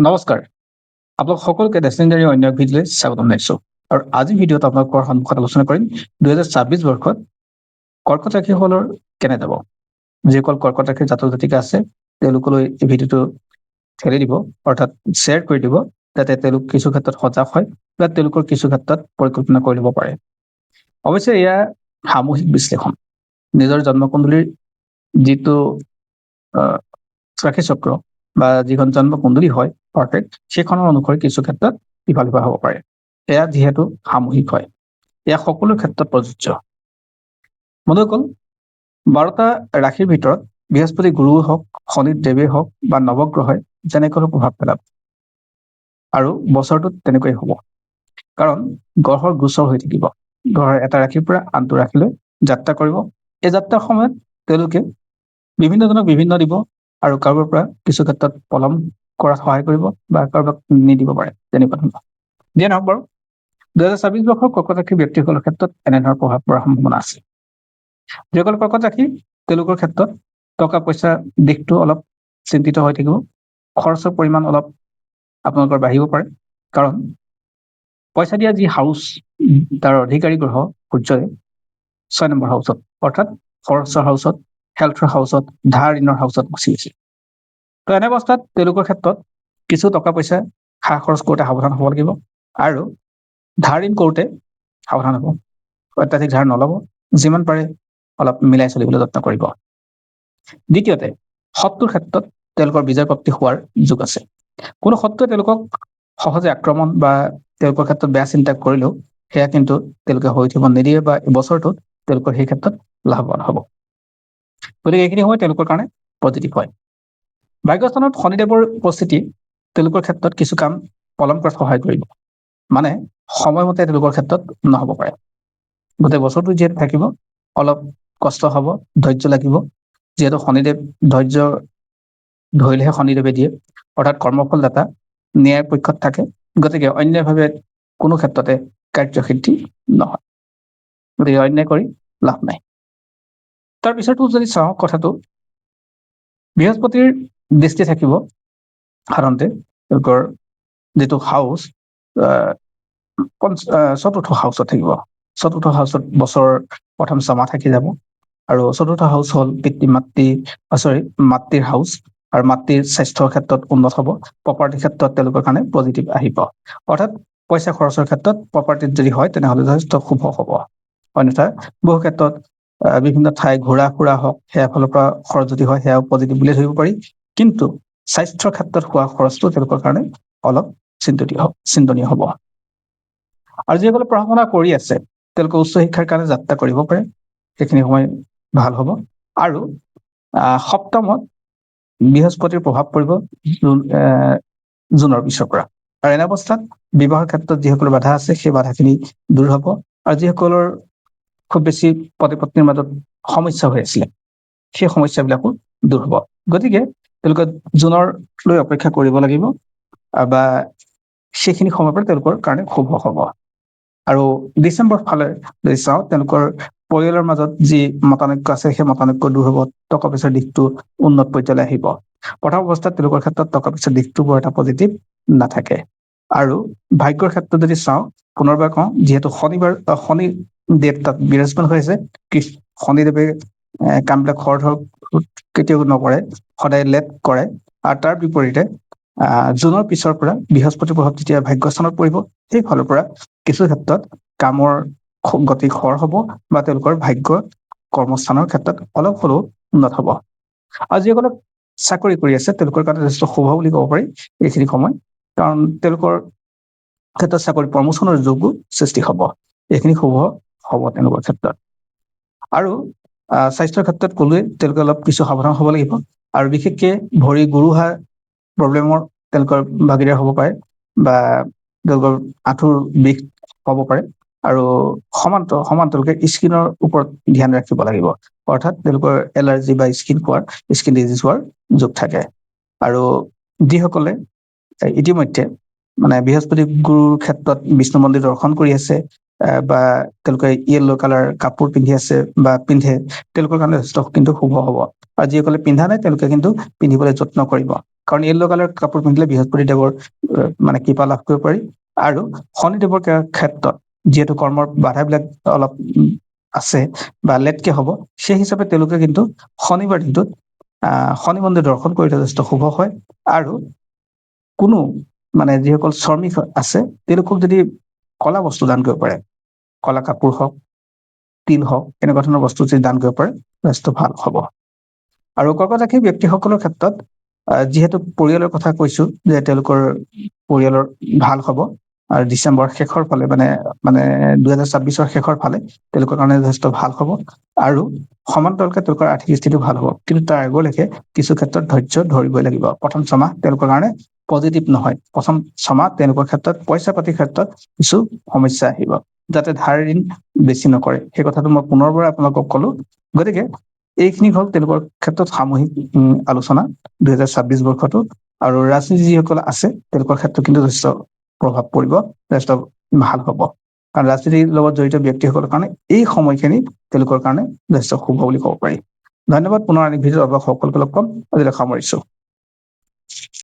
নমস্কাৰ, আপোনালোক সকলোকে ডেষ্টিনেৰী অন্য এক ভিডিঅ'লৈ স্বাগতম জনাইছোঁ। আৰু আজিৰ ভিডিঅ'ত আপোনালোকৰ সন্মুখত আলোচনা কৰিম 2026 বৰ্ষত কৰ্কট ৰাশিসকলৰ কেনে যাব। যিসকল কৰ্কট ৰাশিৰ জাতক জাতিকা আছে তেওঁলোকলৈ এই ভিডিঅ'টো ঠেলি দিব, অৰ্থাৎ শ্বেয়াৰ কৰি দিব, যাতে তেওঁলোক কিছু ক্ষেত্ৰত সজাগ হয় বা তেওঁলোকৰ কিছু ক্ষেত্ৰত পৰিকল্পনা কৰি ল'ব পাৰে। অৱশ্যে এয়া সামূহিক বিশ্লেষণ। নিজৰ জন্মকুণ্ডলীৰ যিটো ৰাশি চক্ৰ বা যিখন জন্ম কুণ্ডলী হয় অৰ্থাৎ সেইখনৰ অনুসৰি কিছু ক্ষেত্ৰত ইফাল সিফাল হ'ব পাৰে। এয়া যিহেতু সামূহিক হয়, এয়া সকলো ক্ষেত্ৰত প্ৰযোজ্য। বন্ধুসকল, 12টা ৰাশিৰ ভিতৰত বৃহস্পতি গুৰুৱে হওক, শনি দেৱে হওক বা নৱগ্ৰহই যেনেকৈ প্ৰভাৱ পেলাব আৰু বছৰটোত তেনেকৈ হ'ব। কাৰণ গ্ৰহৰ গোচৰ হৈ থাকিব, গ্ৰহৰ এটা ৰাশিৰ পৰা আনটো ৰাশিলৈ যাত্ৰা কৰিব। এই যাত্ৰাৰ সময়ত তেওঁলোকে বিভিন্নজনক বিভিন্ন দিব আৰু কাৰোবাৰ পৰা কিছু ক্ষেত্ৰত পলম কৰাত সহায় কৰিব বা কাৰোবাক নিদিব পাৰে, তেনেকুৱা ধৰণৰ। যিয়ে নহওক বাৰু, 2026 বৰ্ষৰ কৰ্কট ৰাশিৰ ব্যক্তিসকলৰ ক্ষেত্ৰত এনেধৰণৰ প্ৰভাৱ পৰাৰ সম্ভাৱনা আছে। যিসকল কৰ্কট ৰাশি তেওঁলোকৰ ক্ষেত্ৰত টকা পইচা দিশটো অলপ চিন্তিত হৈ থাকিব, খৰচৰ পৰিমাণ অলপ আপোনালোকৰ বাঢ়িব পাৰে। কাৰণ পইচা দিয়া যি হাউচ, তাৰ অধিকাৰী গ্ৰহ সূৰ্যই 6 নম্বৰ হাউচত, অৰ্থাৎ খৰচৰ হাউচত, হেল্থৰ হাউচত, ধাৰ ঋণৰ হাউচত গুচি গৈছে। তো এনে অৱস্থাত তেওঁলোকৰ ক্ষেত্ৰত কিছু টকা পইচা খা খৰচ কৰোঁতে সাৱধান হ'ব লাগিব আৰু ধাৰ ঋণ কৰোঁতে সাৱধান হ'ব। অত্যাধিক ধাৰ নল'ব, যিমান পাৰে অলপ মিলাই চলিবলৈ যত্ন কৰিব। দ্বিতীয়তে, শত্ৰুৰ ক্ষেত্ৰত তেওঁলোকৰ বিজয় প্ৰাপ্তি হোৱাৰ যোগ আছে। কোনো শত্ৰুৱে তেওঁলোকক সহজে আক্ৰমণ বা তেওঁলোকৰ ক্ষেত্ৰত বেয়া চিন্তা কৰিলেও সেয়া কিন্তু তেওঁলোকে হৈ উঠিব নিদিয়ে বা এই বছৰটোত তেওঁলোকৰ সেই ক্ষেত্ৰত লাভৱান হ'ব। গতিকে এইখিনি সময় তেওঁলোকৰ কাৰণে পজিটিভ হয়। ভাগ্যস্থানত শনিদেৱৰ উপস্থিতি তেওঁলোকৰ ক্ষেত্ৰত কিছু কাম পলম কৰাত সহায় কৰিব, মানে সময়মতে তেওঁলোকৰ ক্ষেত্ৰত নহ'ব পাৰে। গোটেই বছৰটো যিহেতু থাকিব, অলপ কষ্ট হ'ব, ধৈৰ্য লাগিব। যিহেতু শনিদেৱ ধৈৰ্য ধৰিলেহে শনিদেৱে দিয়ে, অৰ্থাৎ কৰ্মফলদাতা ন্যায় পক্ষত থাকে। গতিকে অন্যায়ভাৱে কোনো ক্ষেত্ৰতে কাৰ্যসিদ্ধি নহয়, গতিকে অন্যায় কৰি লাভ নাই। তাৰপিছতো যদি চাওঁ কথাটো, বৃহস্পতিৰ দৃষ্টি থাকিব সাধাৰণতে তেওঁলোকৰ যিটো হাউচ, চতুৰ্থ হাউচত থাকিব। চতুৰ্থ হাউচত বছৰৰ প্ৰথম ছমাহ থাকি যাব। আৰু চতুৰ্থ হাউচ হ'ল মাতৃৰ হাউচ, আৰু মাতৃৰ স্বাস্থ্যৰ ক্ষেত্ৰত উন্নত হ'ব, প্ৰপাৰ্টিৰ ক্ষেত্ৰত তেওঁলোকৰ কাৰণে পজিটিভ আহিব। অৰ্থাৎ পইচা খৰচৰ ক্ষেত্ৰত প্ৰপাৰ্টিত যদি হয় তেনেহ'লে যথেষ্ট শুভ হ'ব। অন্যথা বহু ক্ষেত্ৰত বিভিন্ন ঠাই ঘূৰা ফুৰা হওক, সেয়া ফালৰ পৰা খৰচ যদি হয় সেয়াও পজিটিভ বুলি ধৰিব পাৰি। কিন্তু স্বাস্থ্যৰ ক্ষেত্ৰত হোৱা খৰচটো তেওঁলোকৰ কাৰণে অলপ চিন্তনীয় হ'ব। আৰু যিসকলে পঢ়া শুনা কৰি আছে তেওঁলোকে উচ্চ শিক্ষাৰ কাৰণে যাত্ৰা কৰিব পাৰে, সেইখিনি সময় ভাল হ'ব। আৰু সপ্তমত বৃহস্পতিৰ প্ৰভাৱ পৰিব জুনৰ পিছৰ পৰা। আৰু এনে অৱস্থাত বিবাহৰ ক্ষেত্ৰত যিসকলৰ বাধা আছে সেই বাধাখিনি দূৰ হ'ব। আৰু যিসকলৰ খুব বেছি পতি পত্নীৰ মাজত সমস্যা হৈ আছিলে সেই সমস্যাবিলাকো দূৰ হ'ব। গতিকে তেওঁলোকে জুনলৈ অপেক্ষা কৰিব লাগিব বা সেইখিনি সময়ৰ পৰা তেওঁলোকৰ কাৰণে শুভ হ'ব। আৰু ডিচেম্বৰ ফালে যদি চাওঁ, তেওঁলোকৰ পৰিয়ালৰ মাজত যি মতানৈক্য আছে সেই মতানৈক্য দূৰ হ'ব, টকা পইচাৰ দিশটো উন্নত পৰ্যায়লৈ আহিব। প্ৰথম অৱস্থাত তেওঁলোকৰ ক্ষেত্ৰত টকা পইচাৰ দিশটো বৰ এটা পজিটিভ নাথাকে। আৰু ভাগ্যৰ ক্ষেত্ৰত যদি চাওঁ, পুনৰবাৰ কওঁ, যিহেতু শনিদেৱ তাত বিৰাজমান হৈ আছে, শনিদেৱে কামবিলাক খৰধৰ কেতিয়াও নকৰে, সদায় লেট কৰে। আৰু তাৰ বিপৰীতে জুনৰ পিছৰ পৰা বৃহস্পতিৰ প্ৰভাৱ যেতিয়া ভাগ্যস্থানত পৰিব, সেই ফালৰ পৰা কিছু ক্ষেত্ৰত কামৰ গতি খৰ হ'ব বা তেওঁলোকৰ ভাগ্য কৰ্মস্থানৰ ক্ষেত্ৰত অলপ হ'লেও উন্নত হ'ব। আৰু যিসকলে চাকৰি কৰি আছে তেওঁলোকৰ কাৰণে যথেষ্ট শুভ বুলি ক'ব পাৰি এইখিনি সময়, কাৰণ তেওঁলোকৰ ক্ষেত্ৰত চাকৰি প্ৰমোচনৰ যোগো সৃষ্টি হ'ব। এইখিনি শুভ হ'ব তেওঁলোকৰ ক্ষেত্ৰত। আৰু স্বাস্থ্যৰ ক্ষেত্ৰত ক'লোৱে তেওঁলোকে অলপ কিছু সাৱধান হ'ব লাগিব। আৰু বিশেষকৈ ভৰি গোৰোহা প্ৰব্লেমৰ তেওঁলোকৰ ভাগিদাৰ হ'ব পাৰে বা তেওঁলোকৰ আঁঠুৰ বিষ হ'ব পাৰে। আৰু সমান্তৰালকৈ স্কিনৰ ওপৰত ধ্যান ৰাখিব লাগিব, অৰ্থাৎ তেওঁলোকৰ এলাৰ্জি বা স্কিন ডিজিজ হোৱাৰ যোগ থাকে। আৰু যিসকলে ইতিমধ্যে মানে বৃহস্পতি গুৰুৰ ক্ষেত্ৰত বিষ্ণু মন্দিৰ দৰ্শন কৰি আছে বা তেওঁলোকে য়েল্ল' কালাৰ কাপোৰ পিন্ধি আছে বা পিন্ধে, তেওঁলোকৰ কাৰণে যথেষ্ট কিন্তু শুভ হ'ব। আৰু যিসকলে পিন্ধা নাই তেওঁলোকে কিন্তু পিন্ধিবলৈ যত্ন কৰিব। কাৰণ য়েল্ল' কালাৰ কাপোৰ পিন্ধিলে বৃহস্পতিদেৱৰ মানে কৃপা লাভ কৰিব পাৰি। আৰু শনিদেৱৰ ক্ষেত্ৰত যিহেতু কৰ্মৰ বাধাবিলাক অলপ আছে বা লেটকে হ'ব, সেই হিচাপে তেওঁলোকে কিন্তু শনিবাৰ দিনটোত শনি মন্দিৰ দৰ্শন কৰি যথেষ্ট শুভ হয়। আৰু কোনো মানে যিসকল শ্ৰমিক আছে তেওঁলোকক যদি কলা বস্তু দান কৰিব পাৰে, কলা কাপোৰ হওক, তিল হওক, এনেকুৱা ধৰণৰ বস্তু যদি দান কৰিব পাৰে যথেষ্ট ভাল হ'ব। আৰু কৰ্কট ৰাশি ব্যক্তিসকলৰ ক্ষেত্ৰত যিহেতু পৰিয়ালৰ কথা কৈছো যে তেওঁলোকৰ পৰিয়ালৰ ভাল হ'ব, আৰু ডিচেম্বৰ শেষৰ ফালে মানে 2026-ৰ শেষৰ ফালে তেওঁলোকৰ কাৰণে যথেষ্ট ভাল হ'ব। আৰু সমান্তৰালকে তেওঁলোকৰ আৰ্থিক স্থিতিও ভাল হ'ব। কিন্তু তাৰ আগলৈকে কিছু ক্ষেত্ৰত ধৈৰ্য ধৰিবই লাগিব। প্ৰথম ছমাহ তেওঁলোকৰ কাৰণে পজিটিভ নহয়। প্ৰথম ছমাহ তেওঁলোকৰ ক্ষেত্ৰত পইচা পাতিৰ ক্ষেত্ৰত কিছু সমস্যা আহিব, যাতে ধাৰ ঋণ বেছি নকৰে, সেই কথাটো মই পুনৰবাৰ আপোনালোকক কলো। গতিকে এইখিনি হ'ল তেওঁলোকৰ ক্ষেত্ৰত সামূহিক আলোচনা 2026 বৰ্ষটো। আৰু ৰাজনীতি যিসকল আছে তেওঁলোকৰ ক্ষেত্ৰত কিন্তু যথেষ্ট প্ৰভাৱ পৰিব, যথেষ্ট ভাল হ'ব। কাৰণ ৰাজনীতিৰ লগত জড়িত ব্যক্তিসকলৰ কাৰণে এই সময়খিনি তেওঁলোকৰ কাৰণে যথেষ্ট শুভ বুলি ক'ব পাৰি। ধন্যবাদ। পুনৰ আন ভিডিঅ'ত আপোনালোক সকলোকে লগ পাম। আজিলৈ সামৰিছো।